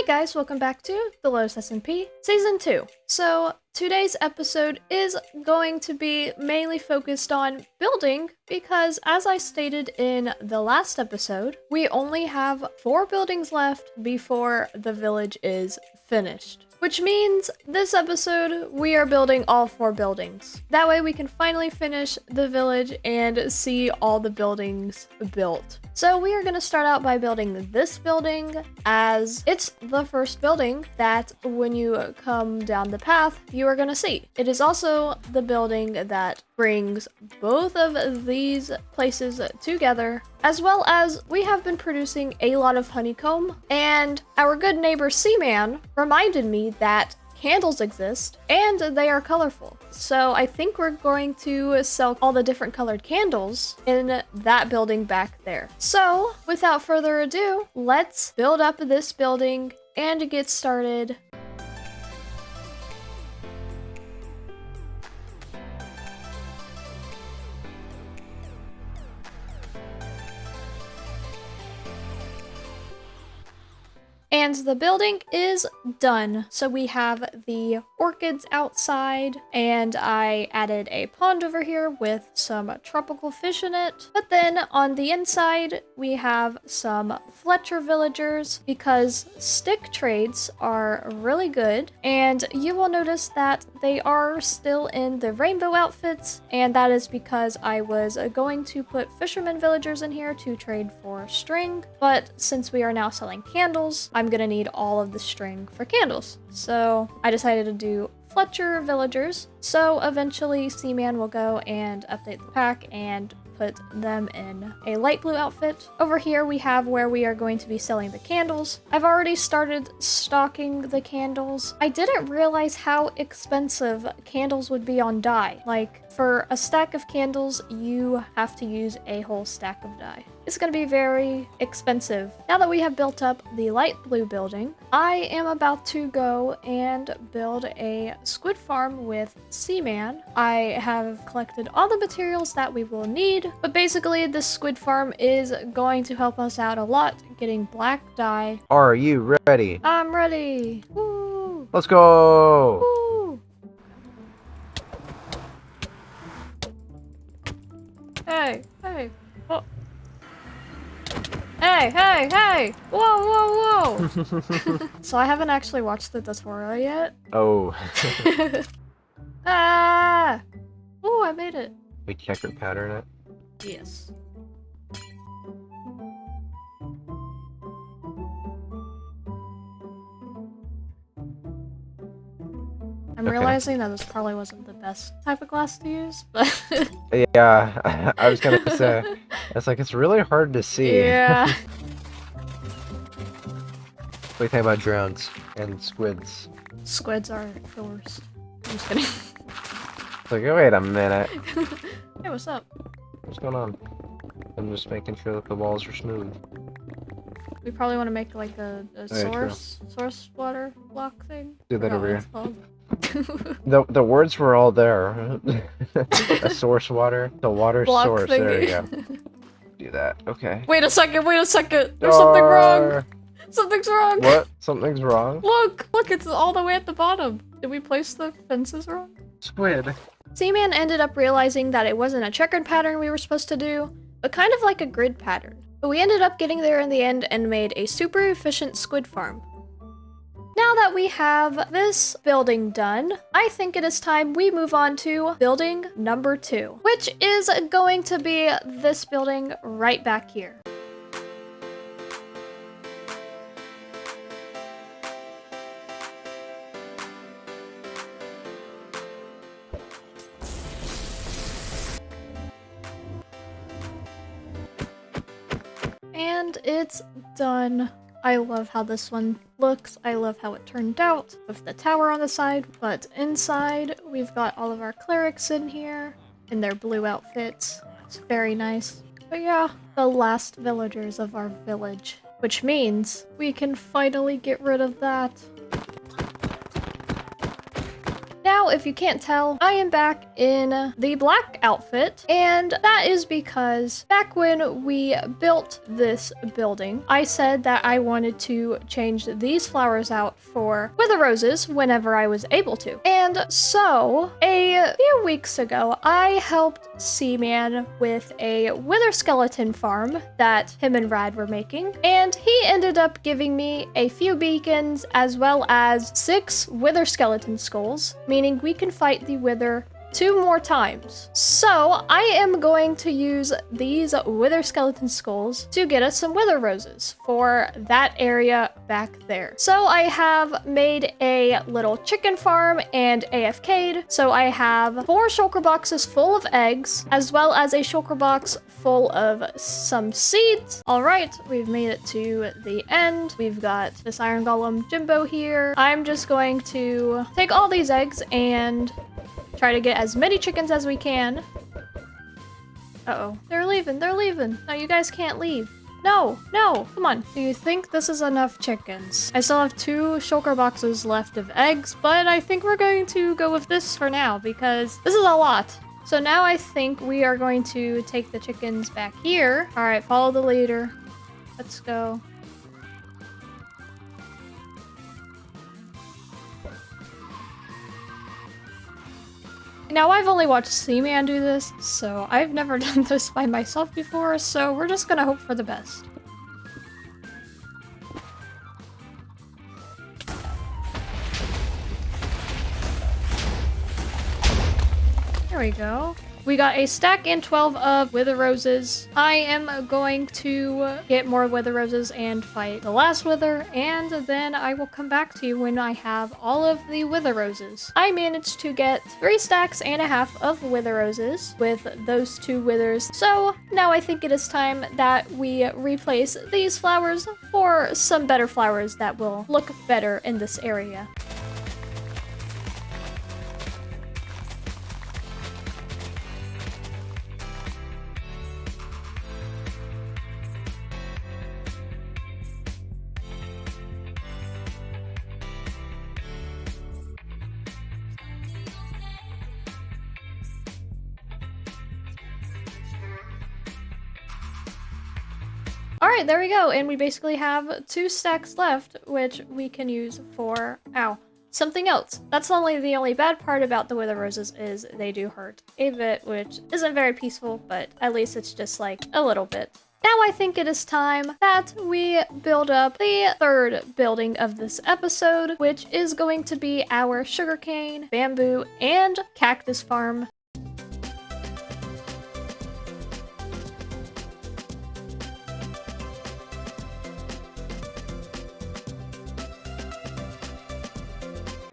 guys, welcome back to the Lotus SMP Season 2. So today's episode is going to be mainly focused on building because, as I stated in the last episode, we only have 4 buildings left before the village is finished. Which means this episode we are building all 4 buildings. That way we can finally finish the village and see all the buildings built. So we are going to start out by building this building, as it's the first building that when you come down the path you are going to see. It is also the building that brings both of these places together, as well as we have been producing a lot of honeycomb, and our good neighbor Seaman reminded me that candles exist and they are colorful. So I think we're going to sell all the different colored candles in that building back there. So without further ado, let's build up this building and get started. And the building is done. So we have the orchids outside, and I added a pond over here with some tropical fish in it. But then on the inside, we have some Fletcher villagers because stick trades are really good. And you will notice that they are still in the rainbow outfits, and that is because I was going to put fisherman villagers in here to trade for string. But since we are now selling candles, I'm gonna need all of the string for candles. So I decided to do Fletcher villagers. So eventually Seaman will go and update the pack and put them in a light blue outfit. Over here we have where we are going to be selling the candles. I've already started stocking the candles. I didn't realize how expensive candles would be on dye. Like, for a stack of candles, you have to use a whole stack of dye. It's going to be very expensive. Now that we have built up the light blue building, I am about to go and build a squid farm with Seaman. I have collected all the materials that we will need, but basically this squid farm is going to help us out a lot getting black dye. Are you ready? I'm ready. Woo! Let's go! Woo! Hey, hey. Oh. Hey, hey, hey! Whoa, whoa, whoa! So I haven't actually watched the tutorial yet. Oh. Ah! Oh, I made it. We checkered pattern it? Yes. I'm realizing that this probably wasn't the best type of glass to use, but... Yeah, I was gonna say, it's really hard to see. Yeah. What do you think about drones and squids? Squids are the worst. I'm just kidding. It's like, oh, wait a minute. Hey, what's up? What's going on? I'm just making sure that the walls are smooth. We probably want to make like a Yeah, source water block thing. Do that Forgot over what here. it's called. The words were all there. A source water. The water Block source. There you thingy. go. Do that. Okay. Wait a second, there's something wrong! Something's wrong! What? Something's wrong? Look, it's all the way at the bottom. Did we place the fences wrong? Squid. Seaman ended up realizing that it wasn't a checkered pattern we were supposed to do, but kind of like a grid pattern. But we ended up getting there in the end and made a super efficient squid farm. Now that we have this building done, I think it is time we move on to building number 2, which is going to be this building right back here. And it's done. I love how this one looks. I love how it turned out with the tower on the side. But inside, we've got all of our clerics in here in their blue outfits. It's very nice. But yeah, the last villagers of our village, which means we can finally get rid of that. Now now, if you can't tell, I am back in the black outfit, and that is because back when we built this building, I said that I wanted to change these flowers out for wither roses whenever I was able to. And so, a few weeks ago, I helped Seaman with a wither skeleton farm that him and Rad were making, and he ended up giving me a few beacons as well as 6 wither skeleton skulls, meaning we can fight the wither 2 more times. So I am going to use these wither skeleton skulls to get us some wither roses for that area back there. So I have made a little chicken farm and AFK'd. So I have 4 shulker boxes full of eggs, as well as a shulker box full of some seeds. All right, we've made it to the end. We've got this iron golem Jimbo here. I'm just going to take all these eggs and try to get as many chickens as we can. Uh-oh. They're leaving. They're leaving. No, you guys can't leave. No, no. Come on. Do you think this is enough chickens? I still have 2 shulker boxes left of eggs, but I think we're going to go with this for now because this is a lot. So now I think we are going to take the chickens back here. All right, follow the leader. Let's go. Now, I've only watched Seaman do this, so I've never done this by myself before, so we're just gonna hope for the best. There we go. We got a stack and 12 of wither roses. I am going to get more wither roses and fight the last wither, and then I will come back to you when I have all of the wither roses. I managed to get 3 stacks and a half of wither roses with those 2 withers. So now I think it is time that we replace these flowers for some better flowers that will look better in this area. Alright, there we go, and we basically have 2 stacks left, which we can use for, something else. That's the only bad part about the wither roses is they do hurt a bit, which isn't very peaceful, but at least it's just like a little bit. Now I think it is time that we build up the 3rd building of this episode, which is going to be our sugarcane, bamboo, and cactus farm.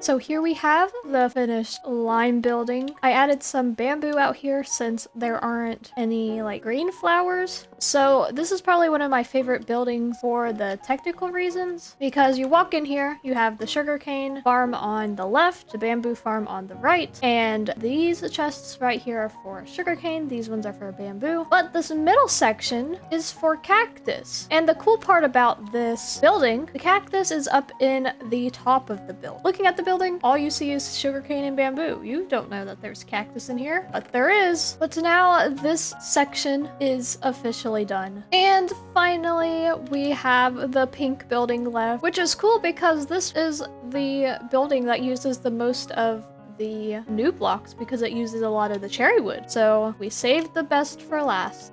So here we have the finished lime building. I added some bamboo out here since there aren't any like green flowers. So this is probably one of my favorite buildings for the technical reasons, because you walk in here, you have the sugarcane farm on the left, the bamboo farm on the right, and these chests right here are for sugarcane, these ones are for bamboo, but this middle section is for cactus. And the cool part about this building, the cactus is up in the top of the build. Looking at the building, all you see is sugarcane and bamboo. You don't know that there's cactus in here, but there is. But now this section is officially done. And finally, we have the pink building left, which is cool because this is the building that uses the most of the new blocks because it uses a lot of the cherry wood. So we saved the best for last.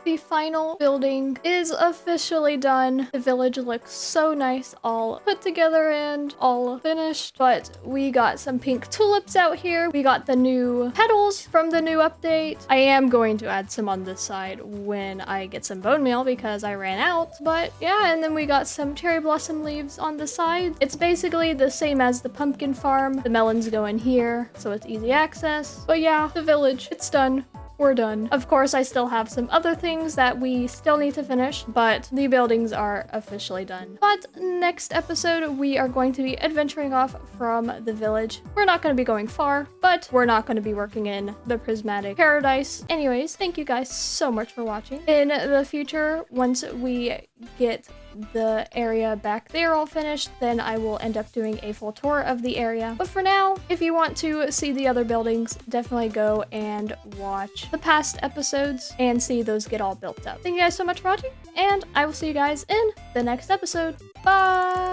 The final building is officially done. The village looks so nice, all put together and all finished. But we got some pink tulips out here. We got the new petals from the new update. I am going to add some on this side when I get some bone meal because I ran out. But yeah, and then we got some cherry blossom leaves on the side. It's basically the same as the pumpkin farm. The melons go in here, so it's easy access. But yeah, the village, it's done. we're done. Of course, I still have some other things that we still need to finish, but the buildings are officially done. But next episode, we are going to be adventuring off from the village. We're not going to be going far, but we're not going to be working in the Prismatic Paradise. Anyways, thank you guys so much for watching. In the future, once we get the area back there all finished, then I will end up doing a full tour of the area. But for now, if you want to see the other buildings, definitely go and watch the past episodes and see those get all built up. Thank you guys so much for watching, and I will see you guys in the next episode. Bye!